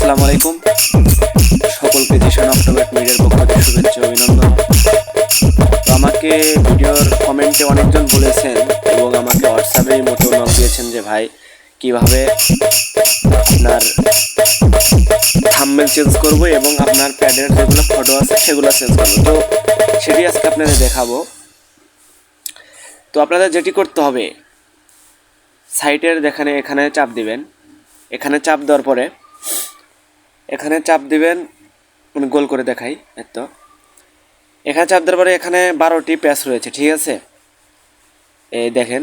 আসসালামু আলাইকুম সকলকে জিশান অক্টোবর মিডিয়ার পক্ষ থেকে শুভেচ্ছা অভিনন্দন। তো আমাকে ভিডিওর কমেন্টে অনেকজন বলেছেন এবং আমাকে হোয়াটসঅ্যাপে মোটো নক দিয়েছেন যে ভাই কিভাবে আপনার থাম্বনেল চেঞ্জ করব এবং আপনার প্যাডের যেগুলো ফটো আছে সেগুলো চেঞ্জ করব। তো সেটি আজকে আপনাদের দেখাবো। তো আপনাদের যেটি করতে হবে, সাইটের এখানে চাপ দিবেন। এখানে চাপ দেওয়ার পরে এখানে চাপ দিবেন, মানে গোল করে দেখাই তো এখানে চাপ দেওয়ার পরে এখানে 12টি প্যাচ রয়েছে, ঠিক আছে। এই দেখেন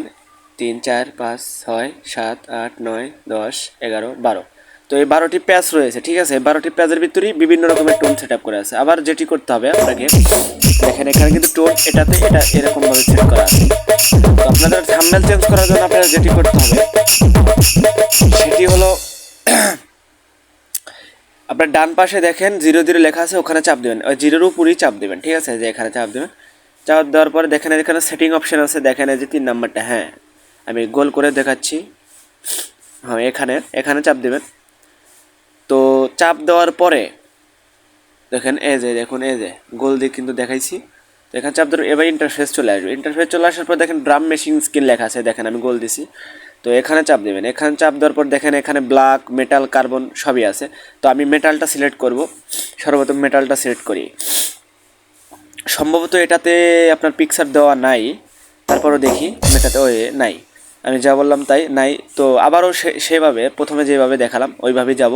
3 4 5 6 7 8 9 10 11 12। তো এই 12টি প্যাচ রয়েছে, ঠিক আছে। 12টি প্যাচের ভিতরেই বিভিন্ন রকমের টোন সেট আপ করে আছে। আবার যেটি করতে হবে আপনাকে, দেখেন এখানে কিন্তু টোন এটা এরকমভাবে সেট করা আছে। তো আপনাদের থাম্বনেল চেঞ্জ করার জন্য আপনাদের যেটি করতে হবে সেটি হলো আপনার ডান পাশে দেখেন 00 লেখা আছে, ওখানে চাপ দেবেন। ওই 0-এর উপরেই চাপ দেবেন, ঠিক আছে। যে এখানে চাপ দেবেন, চাপ দেওয়ার পরে দেখেন এখানে সেটিং অপশান আছে, দেখেন এই যে 3 নাম্বারটা, হ্যাঁ আমি গোল করে দেখাচ্ছি। হ্যাঁ এখানে চাপ দেবেন। তো চাপ দেওয়ার পরে দেখেন দেখুন এই যে গোল দিয়ে কিন্তু দেখাইছি। তো এখানে চাপ দেওয়ার এবার ইন্টারফেস চলে আসবে। ইন্টারফেস চলে আসার পর দেখেন ড্রাম মেশিন স্কিন লেখা আছে, দেখেন আমি গোল দিছি। তো এখানে চাপ দেবেন। এখানে চাপ দেওয়ার পর দেখেন এখানে ব্ল্যাক, মেটাল, কার্বন সবই আছে। তো আমি মেটালটা সিলেক্ট করব। সর্বপ্রথম মেটালটা সিলেক্ট করি। সম্ভবত এটাতে আপনার পিকচার দেওয়া নাই, তারপরও দেখি মেটাতে নাই, আমি যা বললাম তাই নাই। তো আবারও সেভাবে প্রথমে যেভাবে দেখালাম ওইভাবেই যাব।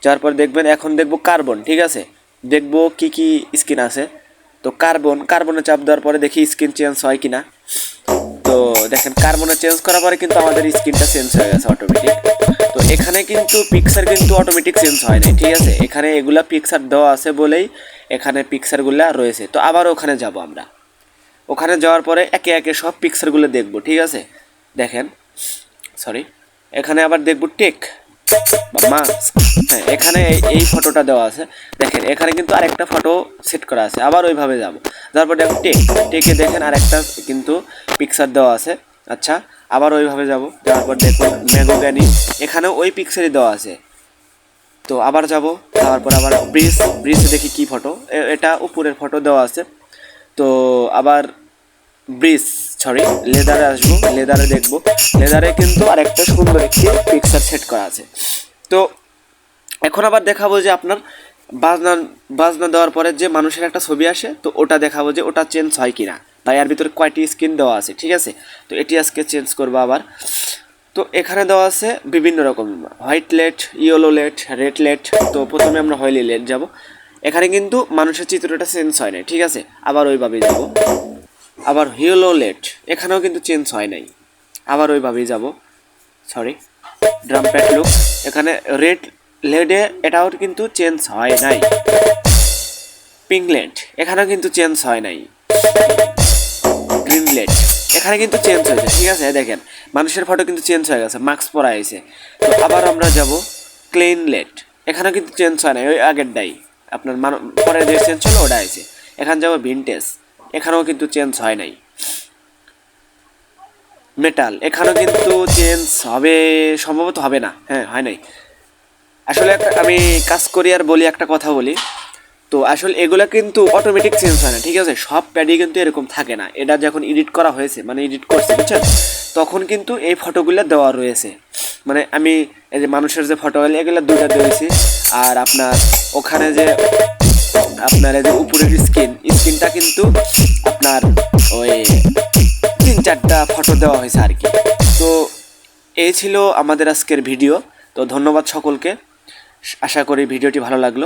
যাওয়ার পর দেখবেন এখন দেখব কার্বন, ঠিক আছে। দেখব কি কি স্কিন আছে। তো কার্বনে চাপ দেওয়ার পরে দেখি স্কিন চেঞ্জ হয় কিনা। তো দেখেন কার্বনে চেঞ্জ করার পরে কিন্তু আমাদের স্কিনটা চেঞ্জ হয়ে গেছে অটোমেটিক। তো এখানে কিন্তু পিকচার কিন্তু অটোমেটিক চেঞ্জ হয় না, ঠিক আছে। এখানে এগুলা পিকচার দেওয়া আছে বলেই এখানে পিকচারগুলো রয়েছে। তো আবার ওখানে যাব আমরা। ওখানে যাওয়ার পরে একে একে সব পিকচারগুলো দেখব, ঠিক আছে। দেখেন এখানে আবার দেখব টেক বা মাস্ক, হ্যাঁ এখানে এই ফটোটা দেওয়া আছে। দেখেন এখানে কিন্তু আরেকটা ফটো সেট করা আছে। আবার ওইভাবে যাব, তারপর দেখো টেকে দেখেন আরেকটা কিন্তু পিকচার দেওয়া আছে। আচ্ছা আবার ওইভাবে যাব, যাওয়ার পর দেখুন ম্যাগোগ্যানি, এখানেও ওই পিকচারই দেওয়া আছে। তো আবার যাব, তারপর আবার ব্রিজে দেখি কি ফটো, এটা উপরের ফটো দেওয়া আছে। তো আবার লেদারে আসবো, লেদারে দেখবো, লেদারে কিন্তু আরেকটা সুন্দর একটি পিকচার সেট করা আছে। তো এখন আবার দেখাবো যে আপনার বাজনা দেওয়ার পরে যে মানুষের একটা ছবি আসে, তো ওটা দেখাবো যে ওটা চেঞ্জ হয় কিনা বা এর ভিতরে কয়টি স্কিন দেওয়া আছে, ঠিক আছে। তো এটি আজকে চেঞ্জ করবো আবার। তো এখানে দেওয়া আছে বিভিন্ন রকম white lead, yellow lead, red lead. তো প্রথমে আমরা হোয়াইট লেট যাব। এখানে কিন্তু মানুষের চিত্রটা চেঞ্জ হয় নাই, ঠিক আছে। আবার ওইভাবেই যাব। আবার হিয়েলো লেট, এখানেও কিন্তু চেঞ্জ হয় নাই, আবার ওইভাবেই যাব। ড্রাম প্যাড লুক, এখানে রেড লেডে এটাও কিন্তু চেঞ্জ হয় নাই। পিঙ্ক লেট, এখানেও কিন্তু চেঞ্জ হয় নাই। গ্রিন লেট, এখানে কিন্তু চেঞ্জ হয়েছে, ঠিক আছে। দেখেন মানুষের ফটো কিন্তু চেঞ্জ হয়ে গেছে, মাস্ক পরা হয়েছে। তো আবার আমরা যাব ক্লিন লেট, এখানেও কিন্তু চেঞ্জ হয় নাই, ওই আগেরটাই আপনার পরে যে চেঞ্জ হলো ওটা আছে। এখানে যাবো ভিনটেজ, এখানেও কিন্তু চেঞ্জ হয় নাই। মেটাল, এখানেও কিন্তু চেঞ্জ হবে, সম্ভবত হবে না, হ্যাঁ হয় নাই। আসলে আমি কাজ করি আর বলি, একটা কথা বলি। তো আসলে এগুলো কিন্তু অটোমেটিক চেঞ্জ হয় না, ঠিক আছে। সব প্যাডই কিন্তু এরকম থাকে না। এটা যখন এডিট করা হয়েছে, মানে এডিট করছে বুঝছেন, তখন কিন্তু এই ফটোগুলো দেওয়া রয়েছে। মানে আমি এই যে মানুষের যে ফটোগুলো এগুলো দুটো দিয়েছি। আর আপনার ওখানে যে আপনার এই যে উপরের স্কিনটা কিন্তু আপনার ওই 3-4টা ফটো দেওয়া হয়েছে আর কি। তো এই ছিল আমাদের আজকের ভিডিও। তো ধন্যবাদ সকলকে, আশা করি ভিডিওটি ভালো লাগলো।